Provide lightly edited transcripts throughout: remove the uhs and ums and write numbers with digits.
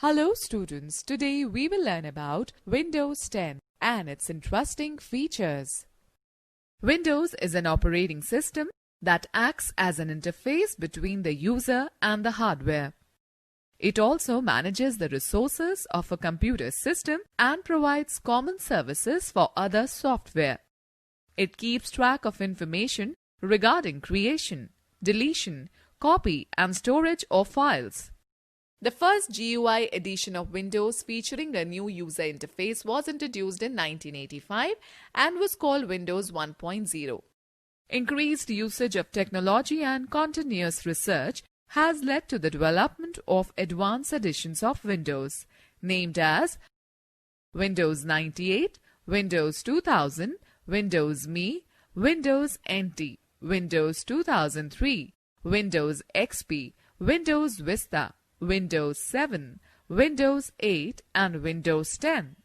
Hello students, today we will learn about Windows 10 and its interesting features. Windows is an operating system that acts as an interface between the user and the hardware. It also manages the resources of a computer system and provides common services for other software. It keeps track of information regarding creation, deletion, copy and storage of files. The first GUI edition of Windows featuring a new user interface was introduced in 1985 and was called Windows 1.0. Increased usage of technology and continuous research has led to the development of advanced editions of Windows, named as Windows 98, Windows 2000, Windows ME, Windows NT, Windows 2003, Windows XP, Windows Vista, Windows 7, Windows 8 and Windows 10.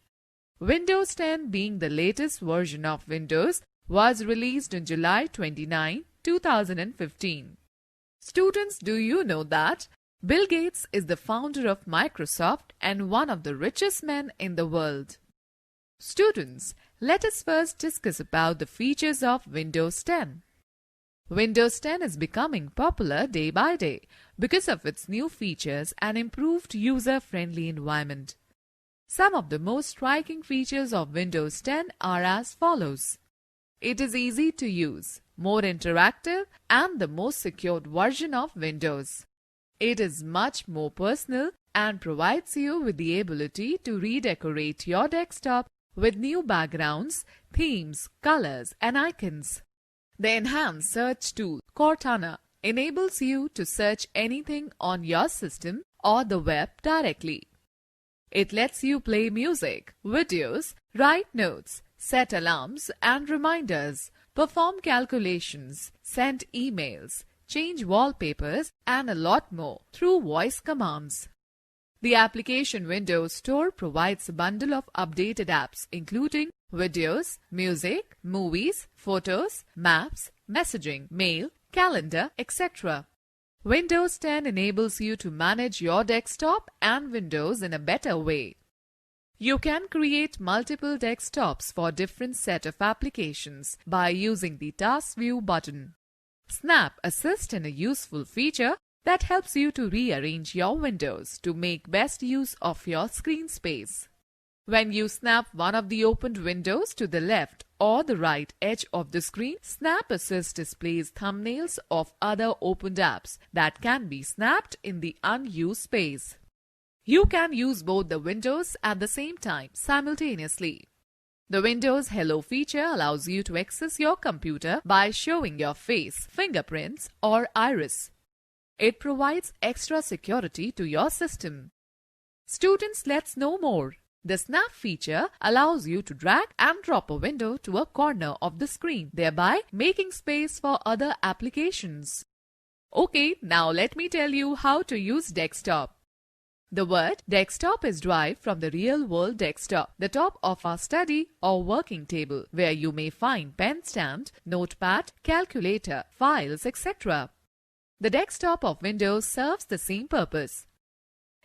Windows 10, being the latest version of Windows, was released on July 29, 2015. Students, do you know that Bill Gates is the founder of Microsoft and one of the richest men in the world? Students, let us first discuss about the features of Windows 10. Windows 10 is becoming popular day by day because of its new features and improved user-friendly environment. Some of the most striking features of Windows 10 are as follows. It is easy to use, more interactive, and the most secured version of Windows. It is much more personal and provides you with the ability to redecorate your desktop with new backgrounds, themes, colors, and icons. The enhanced search tool, Cortana, enables you to search anything on your system or the web directly. It lets you play music, videos, write notes, set alarms and reminders, perform calculations, send emails, change wallpapers, and a lot more through voice commands. The application Windows Store provides a bundle of updated apps including videos, music, movies, photos, maps, messaging, mail, calendar, etc. Windows 10 enables you to manage your desktop and Windows in a better way. You can create multiple desktops for different set of applications by using the Task View button. Snap assists in a useful feature that helps you to rearrange your windows to make best use of your screen space. When you snap one of the opened windows to the left or the right edge of the screen, Snap Assist displays thumbnails of other opened apps that can be snapped in the unused space. You can use both the windows at the same time simultaneously. The Windows Hello feature allows you to access your computer by showing your face, fingerprints, or iris. It provides extra security to your system. Students, let's know more. The Snap feature allows you to drag and drop a window to a corner of the screen, thereby making space for other applications. Okay, now let me tell you how to use desktop. The word desktop is derived from the real-world desktop, the top of our study or working table, where you may find pen stand, notepad, calculator, files, etc. The desktop of Windows serves the same purpose.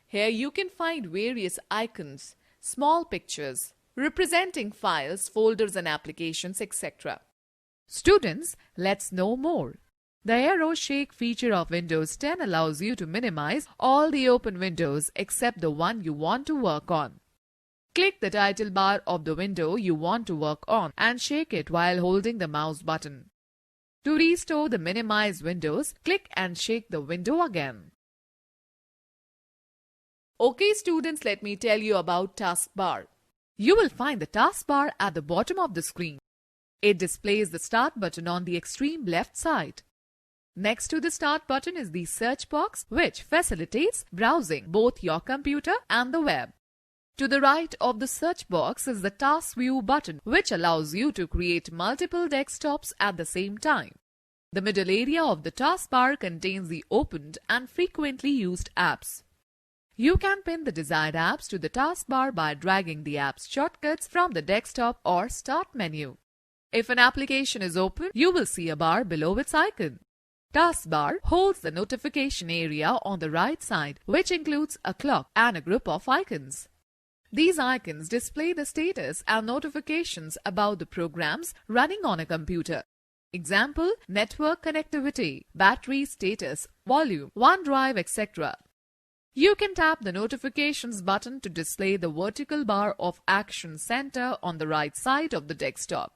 Here you can find various icons, small pictures, representing files, folders and applications, etc. Students, let's know more. The Arrow Shake feature of Windows 10 allows you to minimize all the open windows except the one you want to work on. Click the title bar of the window you want to work on and shake it while holding the mouse button. To restore the minimized windows, click and shake the window again. Okay students, let me tell you about Taskbar. You will find the taskbar at the bottom of the screen. It displays the Start button on the extreme left side. Next to the Start button is the search box, which facilitates browsing both your computer and the web. To the right of the search box is the Task View button, which allows you to create multiple desktops at the same time. The middle area of the taskbar contains the opened and frequently used apps. You can pin the desired apps to the taskbar by dragging the app's shortcuts from the desktop or Start menu. If an application is open, you will see a bar below its icon. Taskbar holds the notification area on the right side, which includes a clock and a group of icons. These icons display the status and notifications about the programs running on a computer. Example, network connectivity, battery status, volume, OneDrive, etc. You can tap the notifications button to display the vertical bar of Action Center on the right side of the desktop.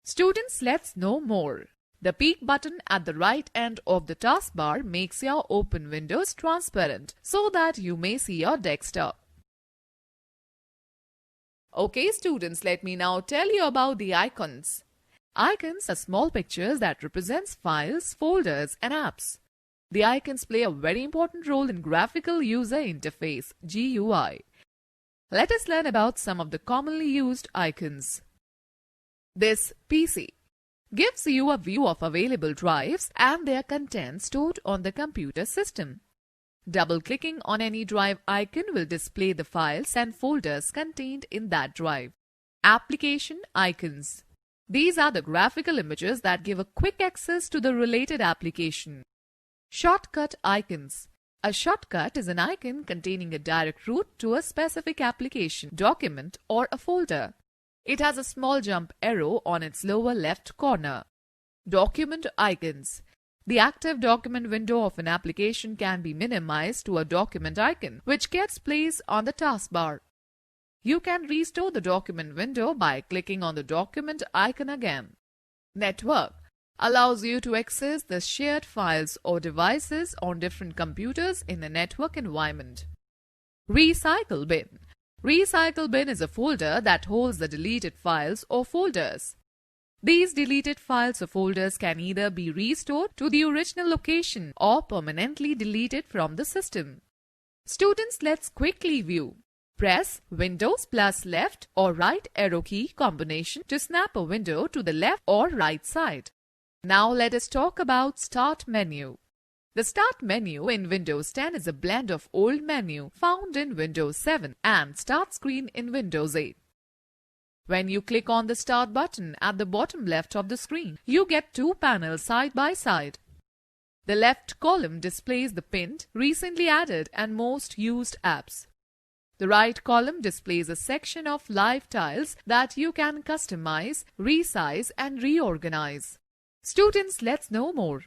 Students, let's know more. The peek button at the right end of the taskbar makes your open windows transparent so that you may see your desktop. Okay students, let me now tell you about the icons. Icons are small pictures that represents files, folders and apps. The icons play a very important role in graphical user interface GUI. Let us learn about some of the commonly used icons. This PC gives you a view of available drives and their contents stored on the computer system. Double-clicking on any drive icon will display the files and folders contained in that drive. Application icons. These are the graphical images that give a quick access to the related application. Shortcut icons. A shortcut is an icon containing a direct route to a specific application, document, or a folder. It has a small jump arrow on its lower left corner. Document icons. The active document window of an application can be minimized to a document icon, which gets placed on the taskbar. You can restore the document window by clicking on the document icon again. Network allows you to access the shared files or devices on different computers in a network environment. Recycle bin. Recycle bin is a folder that holds the deleted files or folders. These deleted files or folders can either be restored to the original location or permanently deleted from the system. Students, let's quickly view. Press Windows plus left or right arrow key combination to snap a window to the left or right side. Now let us talk about Start menu. The Start menu in Windows 10 is a blend of old menu found in Windows 7 and Start screen in Windows 8. When you click on the Start button at the bottom left of the screen, you get two panels side by side. The left column displays the pinned, recently added and most used apps. The right column displays a section of live tiles that you can customize, resize and reorganize. Students, let's know more.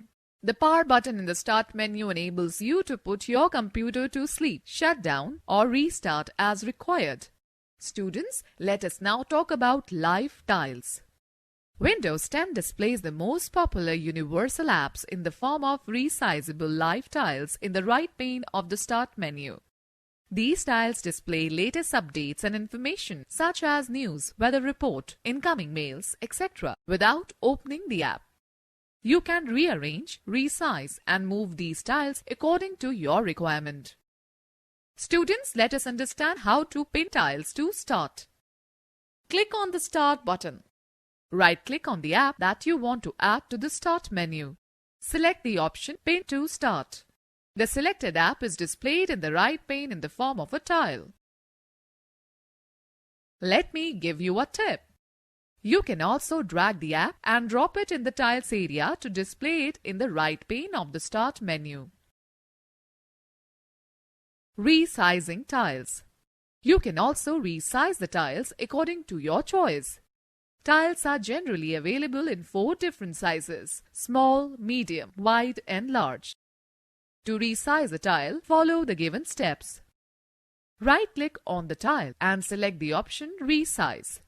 The power button in the Start menu enables you to put your computer to sleep, shut down or restart as required. Students, let us now talk about live tiles. Windows 10 displays the most popular universal apps in the form of resizable live tiles in the right pane of the Start menu. These tiles display latest updates and information such as news, weather report, incoming mails, etc. without opening the app. You can rearrange, resize and move these tiles according to your requirement. Students, let us understand how to pin tiles to Start. Click on the Start button. Right-click on the app that you want to add to the Start menu. Select the option Pin to Start. The selected app is displayed in the right pane in the form of a tile. Let me give you a tip. You can also drag the app and drop it in the tiles area to display it in the right pane of the Start menu. Resizing tiles. You can also resize the tiles according to your choice. Tiles are generally available in 4 different sizes: small, medium, wide and large. To resize a tile, follow the given steps. Right-click on the tile and select the option Resize.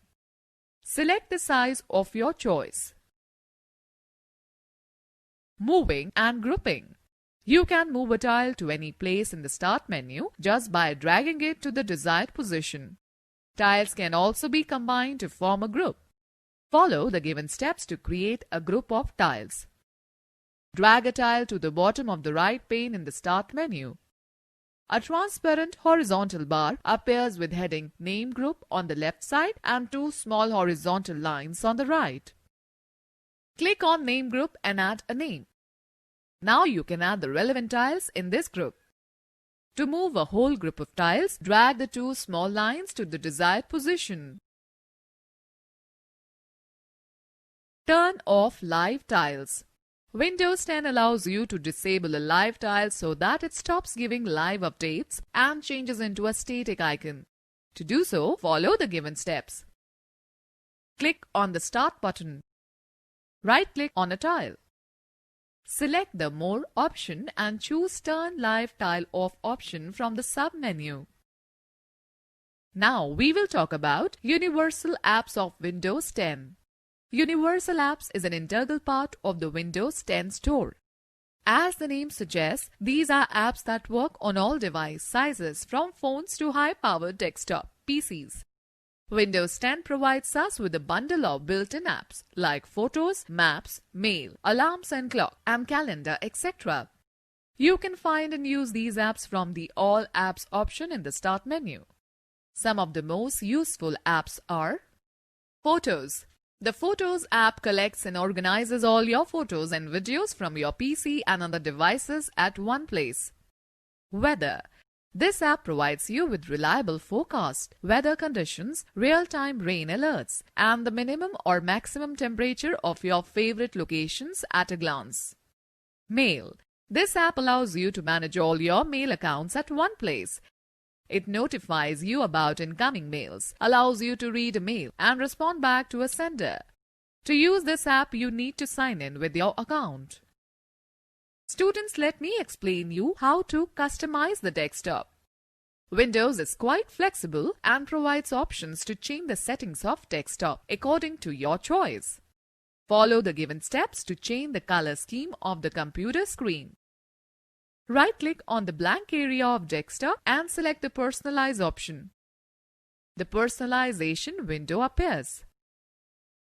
Select the size of your choice. Moving and grouping. You can move a tile to any place in the Start menu just by dragging it to the desired position. Tiles can also be combined to form a group. Follow the given steps to create a group of tiles. Drag a tile to the bottom of the right pane in the Start menu. A transparent horizontal bar appears with heading Name Group on the left side and 2 small horizontal lines on the right. Click on Name Group and add a name. Now you can add the relevant tiles in this group. To move a whole group of tiles, drag the 2 small lines to the desired position. Turn off live tiles. Windows 10 allows you to disable a live tile so that it stops giving live updates and changes into a static icon. To do so, follow the given steps. Click on the Start button. Right-click on a tile. Select the More option and choose Turn Live Tile Off option from the sub-menu. Now we will talk about Universal Apps of Windows 10. Universal Apps is an integral part of the Windows 10 store. As the name suggests, these are apps that work on all device sizes from phones to high-powered desktop PCs. Windows 10 provides us with a bundle of built-in apps like Photos, Maps, Mail, Alarms and Clock, and Calendar, etc. You can find and use these apps from the All Apps option in the Start menu. Some of the most useful apps are Photos. The Photos app collects and organizes all your photos and videos from your PC and other devices at one place. Weather. This app provides you with reliable forecast, weather conditions, real-time rain alerts, and the minimum or maximum temperature of your favorite locations at a glance. Mail. This app allows you to manage all your mail accounts at one place. It notifies you about incoming mails, allows you to read a mail and respond back to a sender. To use this app, you need to sign in with your account. Students, let me explain you how to customize the desktop. Windows is quite flexible and provides options to change the settings of desktop according to your choice. Follow the given steps to change the color scheme of the computer screen. Right-click on the blank area of desktop and select the Personalize option. The personalization window appears.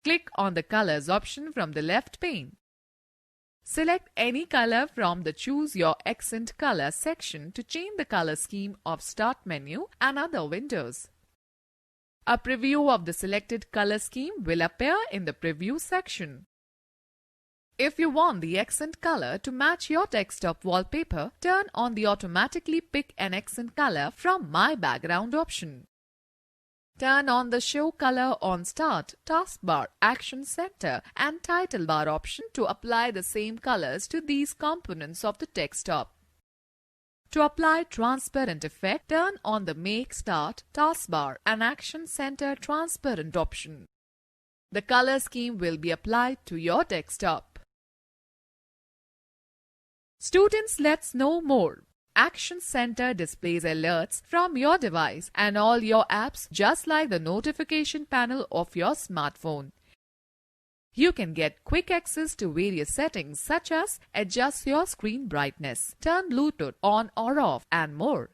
Click on the Colors option from the left pane. Select any color from the Choose Your Accent Color section to change the color scheme of Start menu and other windows. A preview of the selected color scheme will appear in the Preview section. If you want the accent color to match your desktop wallpaper, turn on the Automatically Pick an Accent Color from My Background option. Turn on the Show Color on Start, Taskbar, Action Center and Title Bar option to apply the same colors to these components of the desktop. To apply transparent effect, turn on the Make Start, Taskbar and Action Center Transparent option. The color scheme will be applied to your desktop. Students, let's know more. Action Center displays alerts from your device and all your apps just like the notification panel of your smartphone. You can get quick access to various settings such as adjust your screen brightness, turn Bluetooth on or off, and more.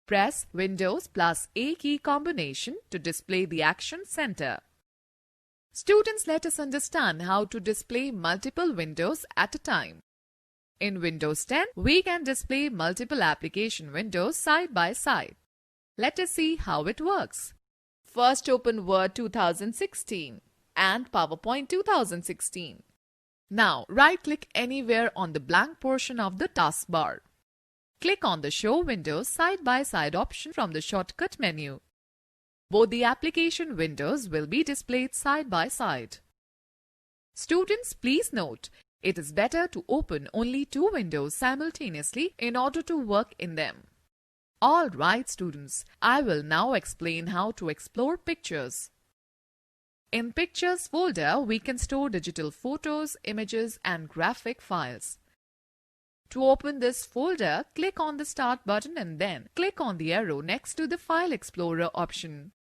Press Windows plus A key combination to display the Action Center. Students, let us understand how to display multiple windows at a time. In Windows 10, we can display multiple application windows side by side. Let us see how it works. First, open Word 2016 and PowerPoint 2016. Now, right-click anywhere on the blank portion of the taskbar. Click on the Show Windows Side by Side option from the shortcut menu. Both the application windows will be displayed side by side. Students, please note, it is better to open only two windows simultaneously in order to work in them. Alright students, I will now explain how to explore pictures. In Pictures folder, we can store digital photos, images and graphic files. To open this folder, click on the Start button and then click on the arrow next to the File Explorer option.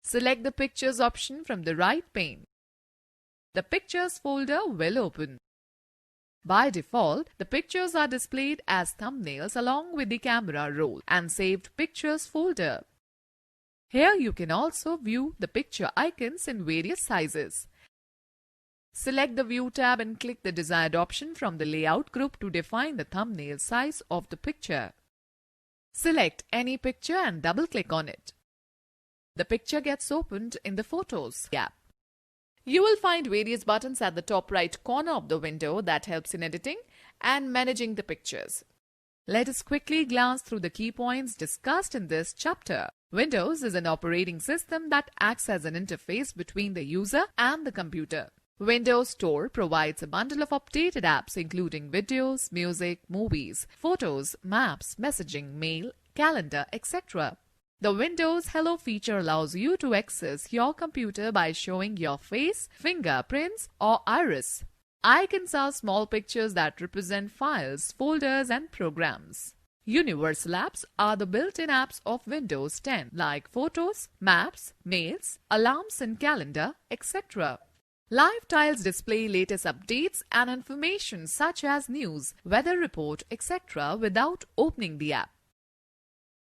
Select the Pictures option from the right pane. The Pictures folder will open. By default, the pictures are displayed as thumbnails along with the camera roll and Saved Pictures folder. Here you can also view the picture icons in various sizes. Select the View tab and click the desired option from the Layout group to define the thumbnail size of the picture. Select any picture and double-click on it. The picture gets opened in the Photos app. You will find various buttons at the top right corner of the window that helps in editing and managing the pictures. Let us quickly glance through the key points discussed in this chapter. Windows is an operating system that acts as an interface between the user and the computer. Windows Store provides a bundle of updated apps including videos, music, movies, photos, maps, messaging, mail, calendar, etc. The Windows Hello feature allows you to access your computer by showing your face, fingerprints, or iris. Icons are small pictures that represent files, folders, and programs. Universal apps are the built-in apps of Windows 10 like photos, maps, mails, alarms and calendar, etc. Live tiles display latest updates and information such as news, weather report, etc. without opening the app.